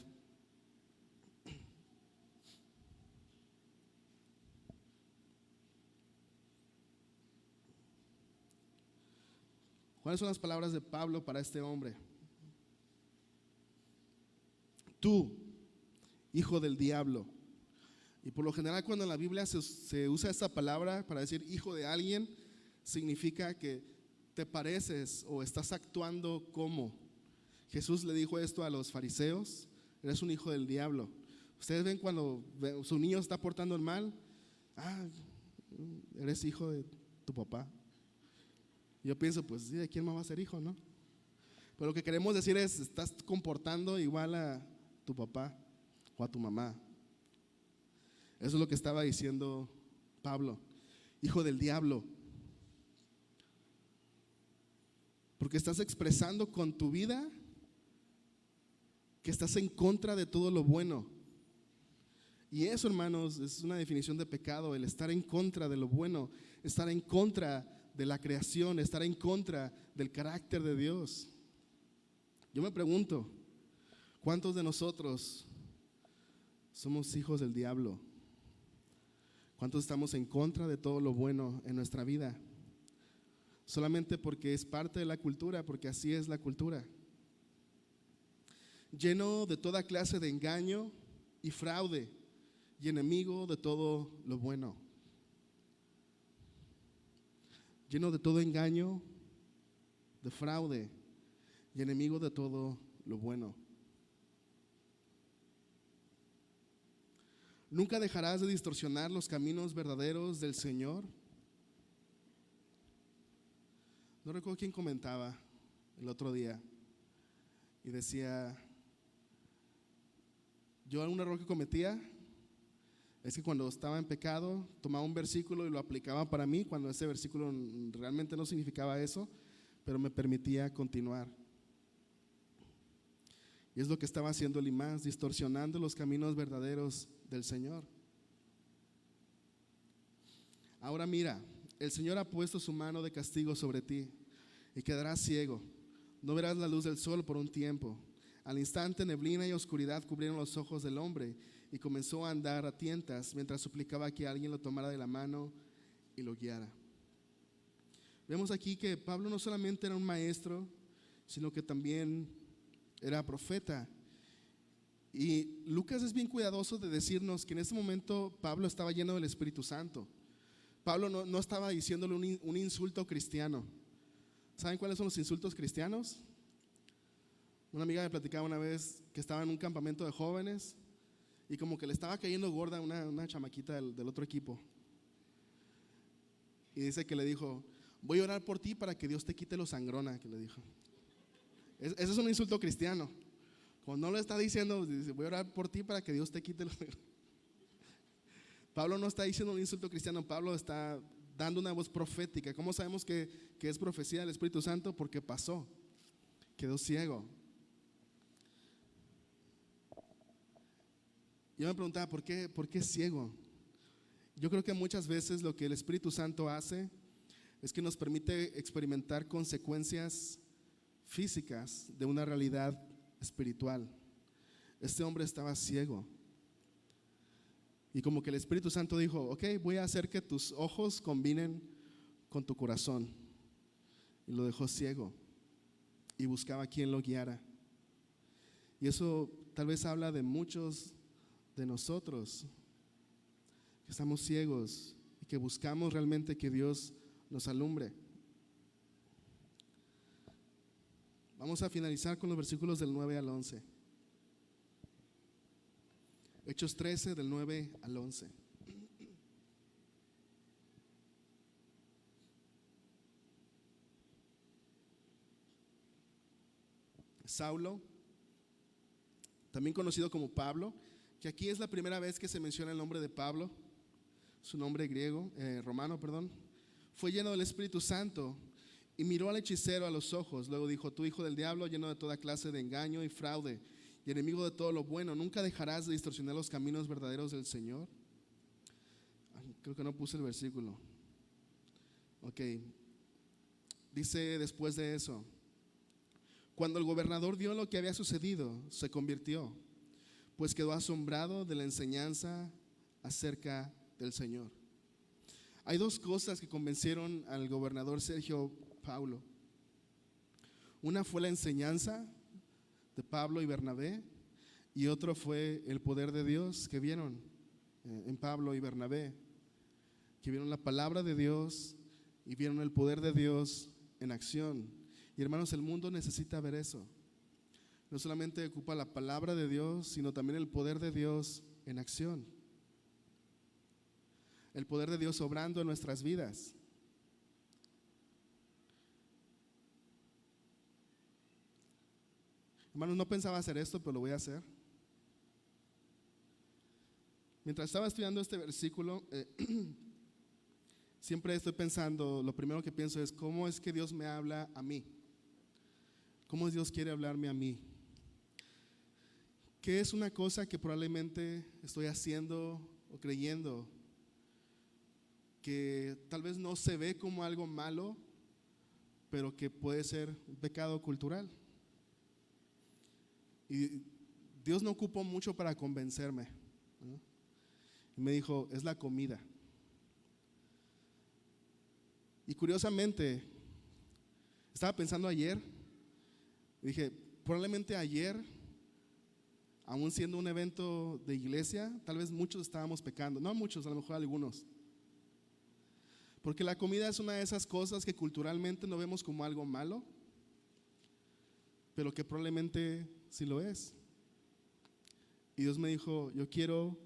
¿Cuáles son las palabras de Pablo para este hombre? Tú, hijo del diablo. Y por lo general cuando en la Biblia se usa esta palabra para decir hijo de alguien, significa que te pareces o estás actuando como. Jesús le dijo esto a los fariseos: eres un hijo del diablo. Ustedes ven cuando su niño está portando el mal, eres hijo de tu papá. Yo pienso, pues sí, ¿de quién más va a ser hijo, no? Pero lo que queremos decir es, estás comportando igual a tu papá o a tu mamá. Eso es lo que estaba diciendo Pablo, hijo del diablo. Porque estás expresando con tu vida que estás en contra de todo lo bueno. Y eso, hermanos, es una definición de pecado, el estar en contra de lo bueno, estar en contra de la creación, estar en contra del carácter de Dios. Yo me pregunto, ¿cuántos de nosotros somos hijos del diablo? ¿Cuántos estamos en contra de todo lo bueno en nuestra vida? Solamente porque es parte de la cultura, porque así es la cultura. Lleno de toda clase de engaño y fraude y enemigo de todo lo bueno. Lleno de todo engaño, de fraude y enemigo de todo lo bueno. Nunca dejarás de distorsionar los caminos verdaderos del Señor. No recuerdo quién comentaba el otro día y decía, yo un error que cometía es que cuando estaba en pecado tomaba un versículo y lo aplicaba para mí, cuando ese versículo realmente no significaba eso, pero me permitía continuar. Y es lo que estaba haciendo Elimas, distorsionando los caminos verdaderos del Señor. Ahora mira, el Señor ha puesto su mano de castigo sobre ti y quedarás ciego. No verás la luz del sol por un tiempo. Al instante neblina y oscuridad cubrieron los ojos del hombre y comenzó a andar a tientas mientras suplicaba que alguien lo tomara de la mano y lo guiara. Vemos aquí que Pablo no solamente era un maestro, sino que también era profeta. Y Lucas es bien cuidadoso de decirnos que en ese momento Pablo estaba lleno del Espíritu Santo. Pablo no estaba diciéndole un insulto cristiano. ¿Saben cuáles son los insultos cristianos? Una amiga me platicaba una vez que estaba en un campamento de jóvenes y como que le estaba cayendo gorda una chamaquita del otro equipo. Y dice que le dijo, voy a orar por ti para que Dios te quite lo sangrona, que le dijo. Ese es un insulto cristiano. Cuando no lo está diciendo, dice, voy a orar por ti para que Dios te quite lo sangrona. Pablo no está diciendo un insulto cristiano, Pablo está dando una voz profética. ¿Cómo sabemos que es profecía del Espíritu Santo? Porque pasó, quedó ciego. Yo me preguntaba, ¿por qué ciego? Yo creo que muchas veces lo que el Espíritu Santo hace es que nos permite experimentar consecuencias físicas de una realidad espiritual. Este hombre estaba ciego. Y como que el Espíritu Santo dijo, ok, voy a hacer que tus ojos combinen con tu corazón. Y lo dejó ciego. Y buscaba a quien lo guiara. Y eso tal vez habla de muchos de nosotros que estamos ciegos y que buscamos realmente que Dios nos alumbre. Vamos a finalizar con los versículos del 9 al 11. Hechos 13 del 9 al 11. Saulo, también conocido como Pablo, que aquí es la primera vez que se menciona el nombre de Pablo, su nombre griego, romano, perdón. Fue lleno del Espíritu Santo y miró al hechicero a los ojos. Luego dijo: tú, hijo del diablo, lleno de toda clase de engaño y fraude, y enemigo de todo lo bueno, ¿nunca dejarás de distorsionar los caminos verdaderos del Señor? Ay, creo que no puse el versículo. Ok, dice después de eso: cuando el gobernador vio lo que había sucedido, se convirtió, pues quedó asombrado de la enseñanza acerca del Señor. Hay dos cosas que convencieron al gobernador Sergio Paulo. Una fue la enseñanza de Pablo y Bernabé, y otro fue el poder de Dios que vieron en Pablo y Bernabé, que vieron la palabra de Dios y vieron el poder de Dios en acción. Y hermanos, el mundo necesita ver eso. No solamente ocupa la palabra de Dios, sino también el poder de Dios en acción. El poder de Dios obrando en nuestras vidas. Hermanos, no pensaba hacer esto, pero lo voy a hacer. Mientras estaba estudiando este versículo, siempre estoy pensando, lo primero que pienso es: ¿cómo es que Dios me habla a mí? ¿Cómo Dios quiere hablarme a mí? ¿Qué es una cosa que probablemente estoy haciendo o creyendo que tal vez no se ve como algo malo, pero que puede ser un pecado cultural? Y Dios no ocupó mucho para convencerme, ¿no? Y me dijo: es la comida. Y curiosamente, estaba pensando ayer, y dije: probablemente ayer, aún siendo un evento de iglesia, tal vez muchos estábamos pecando. No muchos, a lo mejor algunos. Porque la comida es una de esas cosas que culturalmente no vemos como algo malo, pero que probablemente sí lo es. Y Dios me dijo: yo quiero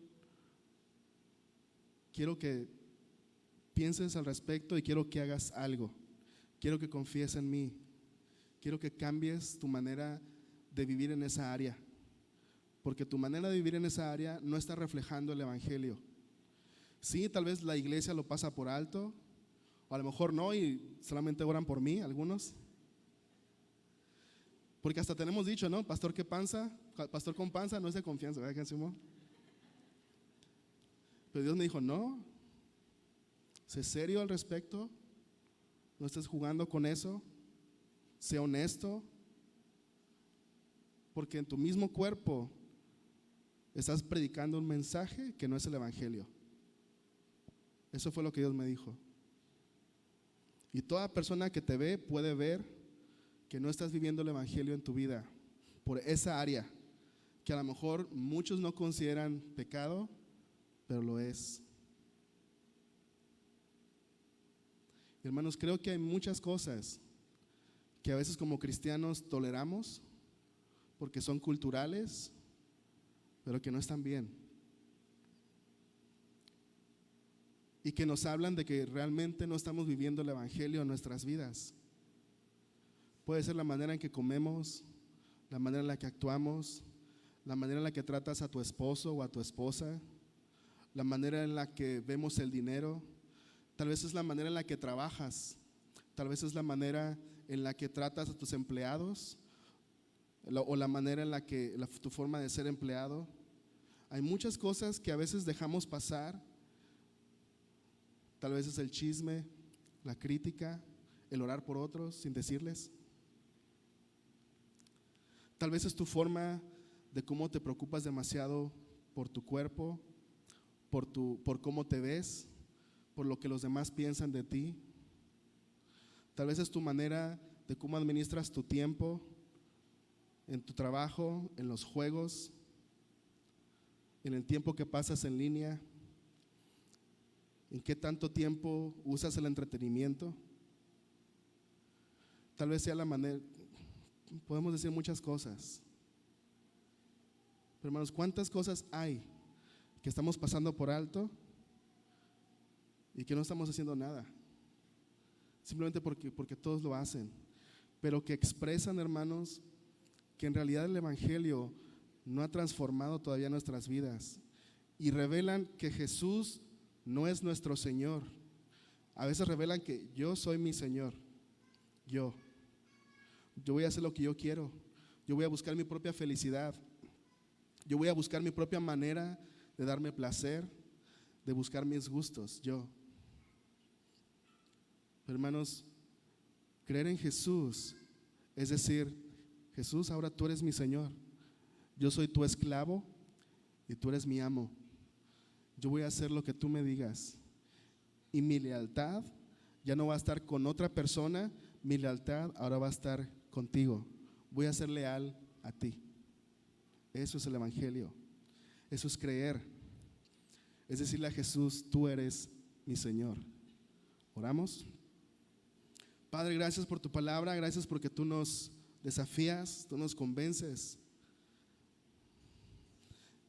que pienses al respecto y quiero que hagas algo. Quiero que confíes en mí. Quiero que cambies tu manera de vivir en esa área, porque tu manera de vivir en esa área no está reflejando el evangelio. Sí, tal vez la iglesia lo pasa por alto, o a lo mejor no, y solamente oran por mí, algunos. Porque hasta tenemos dicho, ¿no? Pastor con panza no es de confianza, ¿verdad, Simón? Pero Dios me dijo: no, sé serio al respecto, no estés jugando con eso, sé honesto, porque en tu mismo cuerpo estás predicando un mensaje que no es el evangelio. Eso fue lo que Dios me dijo. Y toda persona que te ve puede ver que no estás viviendo el evangelio en tu vida por esa área que a lo mejor muchos no consideran pecado, pero lo es. Hermanos, creo que hay muchas cosas que a veces como cristianos toleramos porque son culturales, pero que no están bien, y que nos hablan de que realmente no estamos viviendo el evangelio en nuestras vidas. Puede ser la manera en que comemos, la manera en la que actuamos, la manera en la que tratas a tu esposo o a tu esposa, la manera en la que vemos el dinero. Tal vez es la manera en la que trabajas, tal vez es la manera en la que tratas a tus empleados, o la manera en la que tu forma de ser empleado. Hay muchas cosas que a veces dejamos pasar. Tal vez es el chisme, la crítica, el orar por otros sin decirles. Tal vez es tu forma de cómo te preocupas demasiado por tu cuerpo, por cómo te ves, por lo que los demás piensan de ti. Tal vez es tu manera de cómo administras tu tiempo en tu trabajo, en los juegos, en el tiempo que pasas en línea, en qué tanto tiempo usas el entretenimiento. Tal vez sea la manera, podemos decir muchas cosas, pero hermanos, ¿cuántas cosas hay que estamos pasando por alto y que no estamos haciendo nada? Simplemente porque todos lo hacen, pero que expresan, hermanos, que en realidad el Evangelio no ha transformado todavía nuestras vidas y revelan que Jesús no es nuestro Señor. A veces revelan que yo soy mi Señor, yo voy a hacer lo que yo quiero, yo voy a buscar mi propia felicidad, yo voy a buscar mi propia manera de darme placer, de buscar mis gustos, yo. Hermanos, creer en Jesús es decir, Jesús, ahora tú eres mi Señor, yo soy tu esclavo y tú eres mi amo. Yo voy a hacer lo que tú me digas y mi lealtad ya no va a estar con otra persona, mi lealtad ahora va a estar contigo. Voy a ser leal a ti. Eso es el Evangelio, eso es creer, es decirle a Jesús, tú eres mi Señor. Oramos. Padre, gracias por tu palabra, gracias porque tú nos desafías, tú nos convences.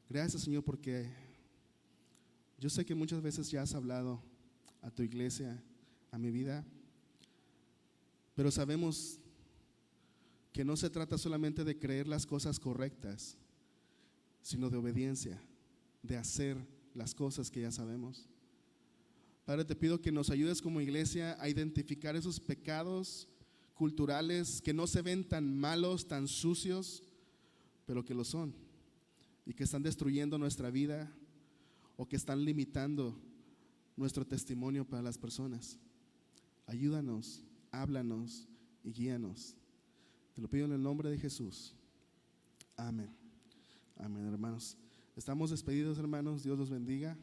Gracias, Señor, porque yo sé que muchas veces ya has hablado a tu iglesia, a mi vida, pero sabemos que no se trata solamente de creer las cosas correctas, sino de obediencia, de hacer las cosas que ya sabemos. Padre, te pido que nos ayudes como iglesia a identificar esos pecados culturales que no se ven tan malos, tan sucios, pero que lo son y que están destruyendo nuestra vida o que están limitando nuestro testimonio para las personas. Ayúdanos, háblanos y guíanos. Te lo pido en el nombre de Jesús. Amén. Amén, hermanos. Estamos despedidos, hermanos. Dios los bendiga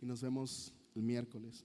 y nos vemos el miércoles.